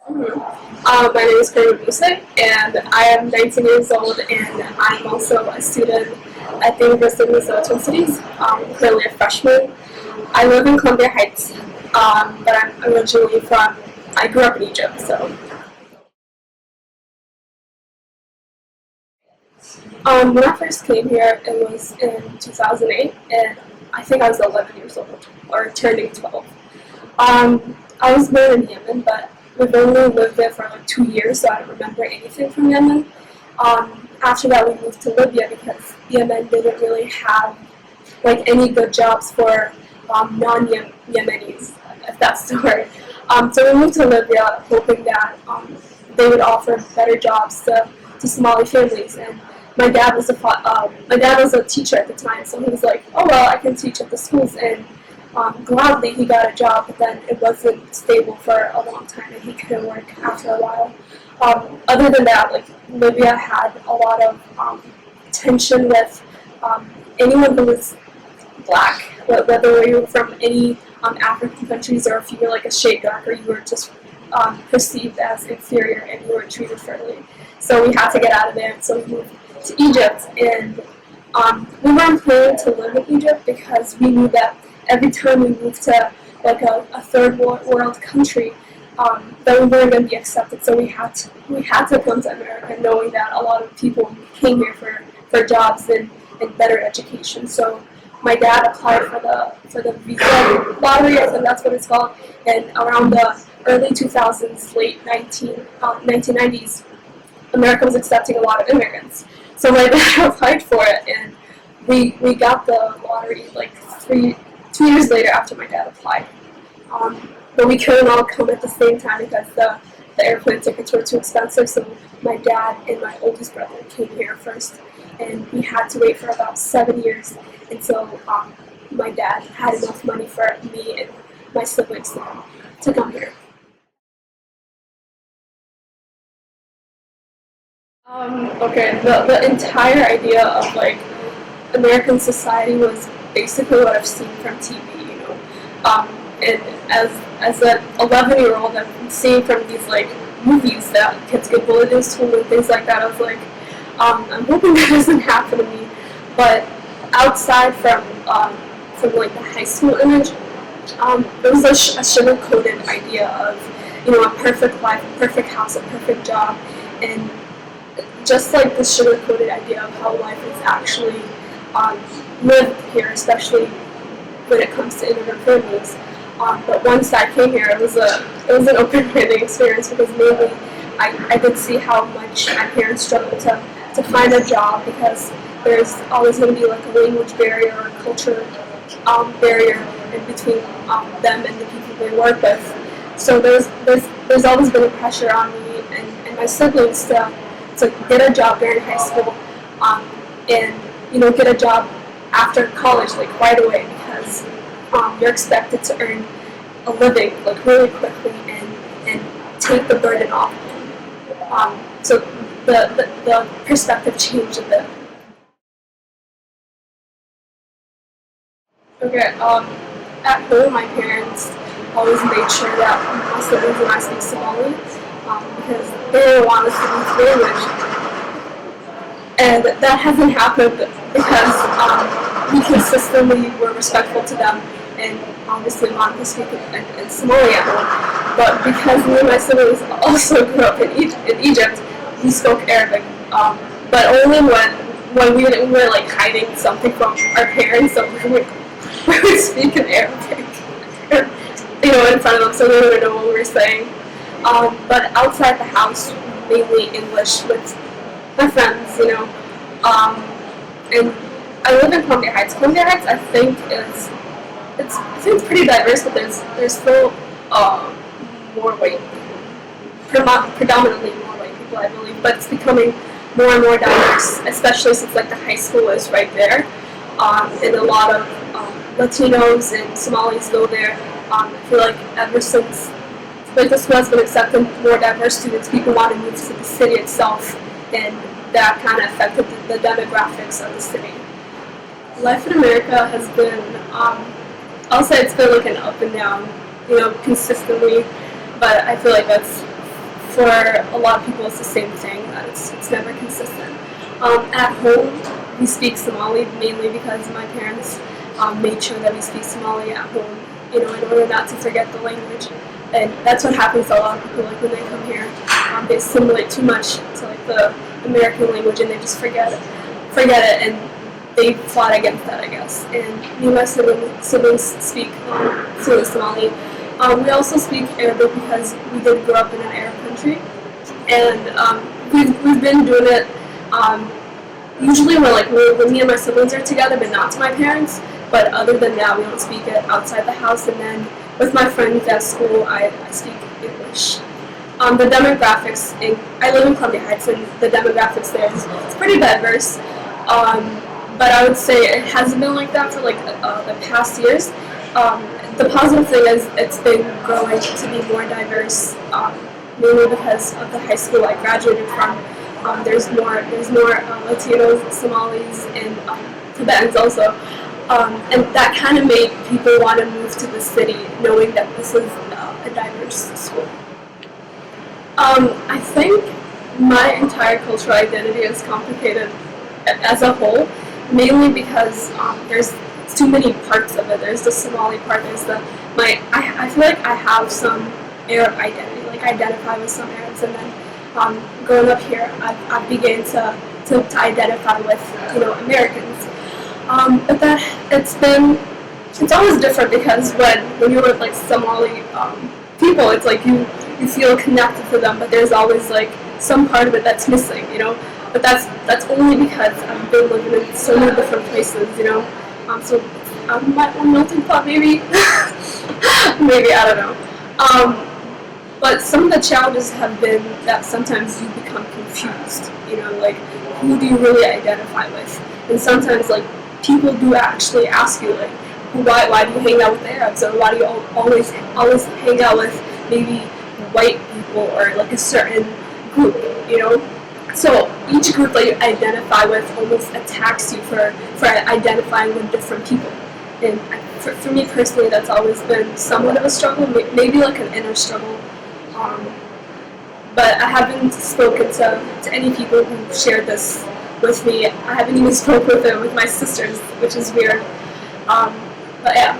My name is Karima, and I am 19 years old, and I'm also a student at the University of Minnesota Twin Cities. Currently a freshman. I live in Columbia Heights, but I'm originally from. I grew up in Egypt, so. When I first came here, it was in 2008, and I think I was 11 years old, or turning 12. I was born in Yemen, but we've only lived there for like 2 years, so I don't remember anything from Yemen. After that, we moved to Libya because Yemen didn't really have like any good jobs for non-Yemenis, if that's the word. So we moved to Libya, hoping that they would offer better jobs to Somali families. And my dad was a teacher at the time, so he was like, "Oh well, I can teach at the schools." And gladly he got a job, but then it wasn't stable for a long time, and he couldn't work after a while. Other than that, like Libya had a lot of tension with anyone who was black, whether you were from any African countries or if you were like a shade darker, you were just perceived as inferior and you weren't treated fairly. So we had to get out of there, so we moved to Egypt, and we weren't planning to live in Egypt because we knew that every time we moved to like a third world country, that we weren't going to be accepted. So we had to come to America, knowing that a lot of people came here for jobs and better education. So my dad applied for the visa lottery, I think that's what it's called, and around the early 2000s, late 1990s, America was accepting a lot of immigrants. So my dad applied for it, and we got the lottery like 2 years later after my dad applied. But we couldn't all come at the same time because the airplane tickets were too expensive. So my dad and my oldest brother came here first, and we had to wait for about 7 years until my dad had enough money for me and my siblings to come here. Okay, the entire idea of like American society was basically what I've seen from TV. And as an 11-year-old, I'm seeing from these like movies that kids get bullied in school and things like that. I was like, I'm hoping that doesn't happen to me. But outside from like the high school image, it was a sugar-coated idea of a perfect life, a perfect house, a perfect job, and just like the sugar-coated idea of how life is actually lived here, especially when it comes to immigrant families. But once I came here, it was an open-minded experience because mainly I did see how much my parents struggled to find a job because there's always going to be like a language barrier or a culture barrier in between them and the people they work with. So there's always been a pressure on me and my siblings to get a job during high school and get a job after college like right away because you're expected to earn a living like really quickly and take the burden off. So the perspective changed a bit. Okay, at home my parents always made sure that my siblings and I speak Somali because they didn't want us to lose language. And that hasn't happened because we consistently were respectful to them and obviously wanted to speak in Somali at home. But because me and my siblings also grew up in Egypt, we spoke Arabic. But only when we were like hiding something from our parents, so we would speak in Arabic, in front of them, so they wouldn't know what we were saying. But outside the house, mainly English with my friends. And I live in Columbia Heights. Columbia Heights, I think, it's pretty diverse, but there's still more white, predominantly more white people, I believe. But it's becoming more and more diverse, especially since like the high school is right there, and a lot of Latinos and Somalis go there. I feel like ever since like the school has been accepting more diverse students, people want to move to the city itself, and that kind of affected the demographics of the city. Life in America has been, I'll say it's been like an up and down, consistently, but I feel like that's for a lot of people it's the same thing, that it's never consistent. At home, we speak Somali mainly because my parents made sure that we speak Somali at home, in order not to forget the language. And that's what happens to a lot of people, like when they come here, they assimilate too much to like the American language and they just forget it, and they fought against that, I guess. And me and my siblings speak fluent Somali. We also speak Arabic because we did grow up in an Arab country, and we've been doing it. Usually when me and my siblings are together, but not to my parents. But other than that, we don't speak it outside the house. And then with my friends at school, I speak English. The demographics, I live in Columbia Heights, and the demographics there is it's pretty diverse. But I would say it hasn't been like that for the past years. The positive thing is it's been growing to be more diverse, mainly because of the high school I graduated from. There's more Latinos, Somalis, and Tibetans also, and that kind of made people want to move to the city, knowing that this is a diverse school. I think my entire cultural identity is complicated as a whole, mainly because there's too many parts of it. There's the Somali part. I feel like I have some Arab identity. Like I identify with some Arabs, and then growing up here, I began to identify with Americans. But that it's always different because when you're with like Somali people, it's like you feel connected to them, but there's always like some part of it that's missing, But that's only because I've been living in so many different places, So I'm my own melting pot, maybe. Maybe, I don't know. But some of the challenges have been that sometimes you become confused, like who do you really identify with? And sometimes like people do actually ask you like, why do you hang out with Arabs, or why do you always hang out with maybe white people or like a certain group, So each group that you identify with almost attacks you for identifying with different people. And for me personally, that's always been somewhat of a struggle, maybe like an inner struggle. But I haven't spoken to any people who shared this with me. I haven't even spoken with it with my sisters, which is weird. But yeah.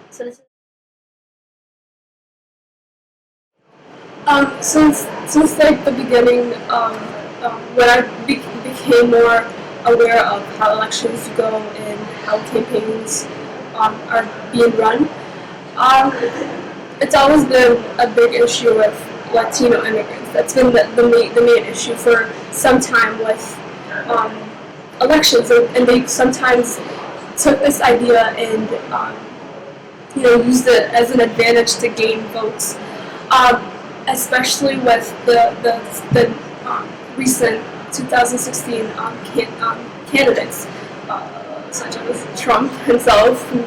So this is since like the beginning, when I became more aware of how elections go and how campaigns are being run, it's always been a big issue with Latino immigrants. That's been the main issue for some time with elections, and they sometimes took this idea and used it as an advantage to gain votes, especially with the recent 2016 candidates, such as Trump himself, who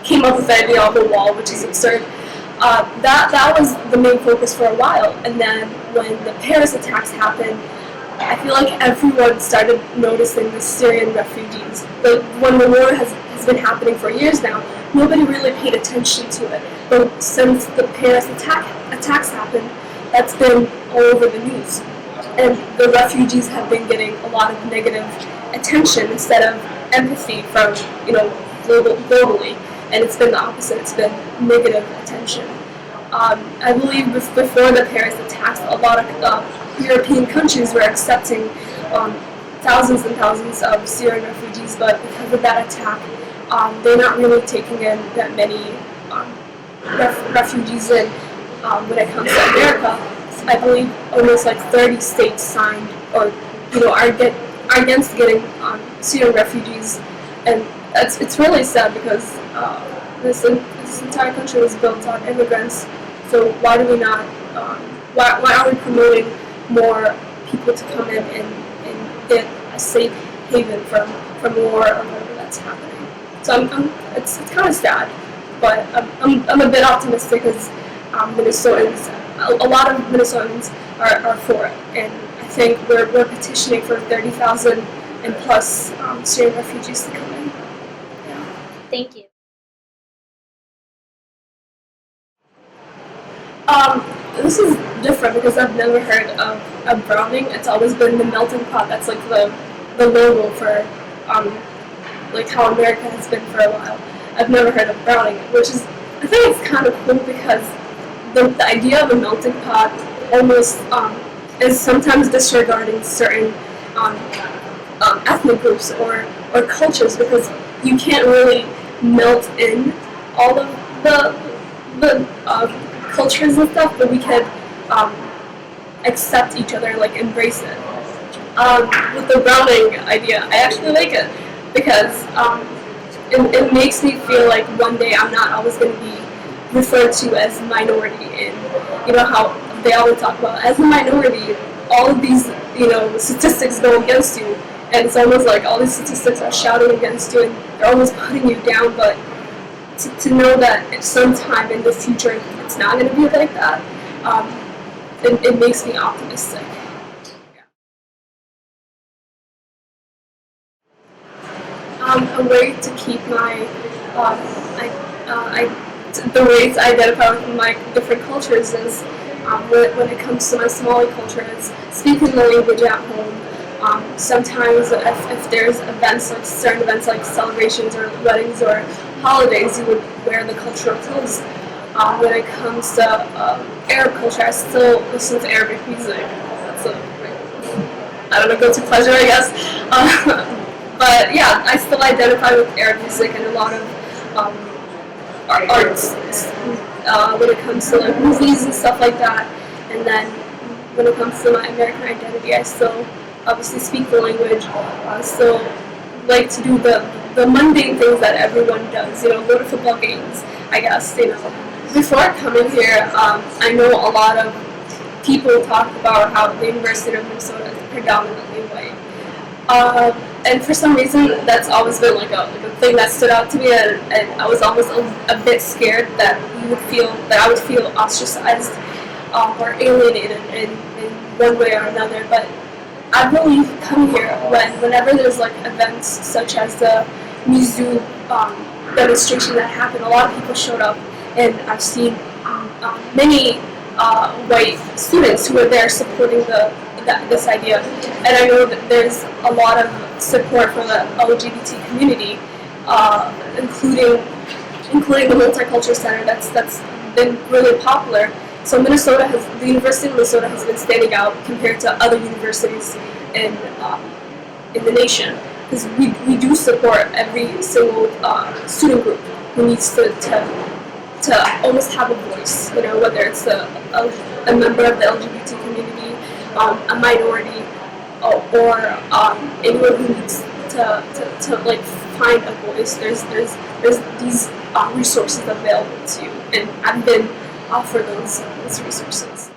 came up with the idea of a wall, which is absurd. That was the main focus for a while, and then when the Paris attacks happened, I feel like everyone started noticing the Syrian refugees. But when the war has been happening for years now, nobody really paid attention to it. But since the Paris attacks happened, that's been all over the news. And the refugees have been getting a lot of negative attention instead of empathy from, globally. And it's been the opposite. It's been negative attention. I believe before the Paris attacks, a lot of European countries were accepting thousands and thousands of Syrian refugees, but because of that attack, they're not really taking in that many refugees in. When it comes to America, I believe almost like 30 states signed or are against getting Syrian refugees, and it's really sad because this entire country was built on immigrants. So why do we not? Why are we promoting more people to come in and get a safe haven from war or whatever that's happening? So it's kind of sad, but I'm a bit optimistic because Minnesotans, a lot of Minnesotans are for it, and I think we're petitioning for 30,000 and plus Syrian refugees to come in. Yeah. Thank you. This is different because I've never heard of a browning. It's always been the melting pot. That's like the logo for like how America has been for a while. I've never heard of browning, which is, I think it's kind of cool because the idea of a melting pot almost is sometimes disregarding certain um, ethnic groups or cultures, because you can't really melt in all of the cultures and stuff, but we can um, accept each other, like embrace it. With the browning idea, I actually like it because it makes me feel like one day I'm not always going to be referred to as minority. And you know how they always talk about as a minority, all of these statistics go against you, and it's almost like all these statistics are shouting against you, and they're almost putting you down. But to know that sometime in the future it's not going to be like that, it makes me optimistic. A way to keep my the ways I identify with my different cultures is when it comes to my Somali culture is speaking the language at home. Sometimes if there's events like certain events like celebrations or weddings or holidays, you would wear the cultural clothes. When it comes to Arab culture, I still listen to Arabic music. That's a, I don't know, guilty pleasure, I guess. But yeah, I still identify with Arab music and a lot of arts when it comes to like movies and stuff like that. And then when it comes to my American identity, I still obviously speak the language. I still like to do the mundane things that everyone does. Go to football games, I guess. Before coming here, I know a lot of people talk about how the University of Minnesota is predominantly white. And for some reason, that's always been like a thing that stood out to me, and I was almost a bit scared that I would feel ostracized or alienated in one way or another. But I really come here whenever there's like events such as the Mizzou demonstration that happened. A lot of people showed up, and I've seen many white students who are there supporting this idea. And I know that there's a lot of support for the LGBT community, including the Multicultural Center that's been really popular. So the University of Minnesota has been standing out compared to other universities in the nation, because we do support every single student group who needs to almost have a voice, whether it's a member of the LGBT community, a minority, or anyone who needs to like find a voice. There's these resources available to you, and I've been offered those resources.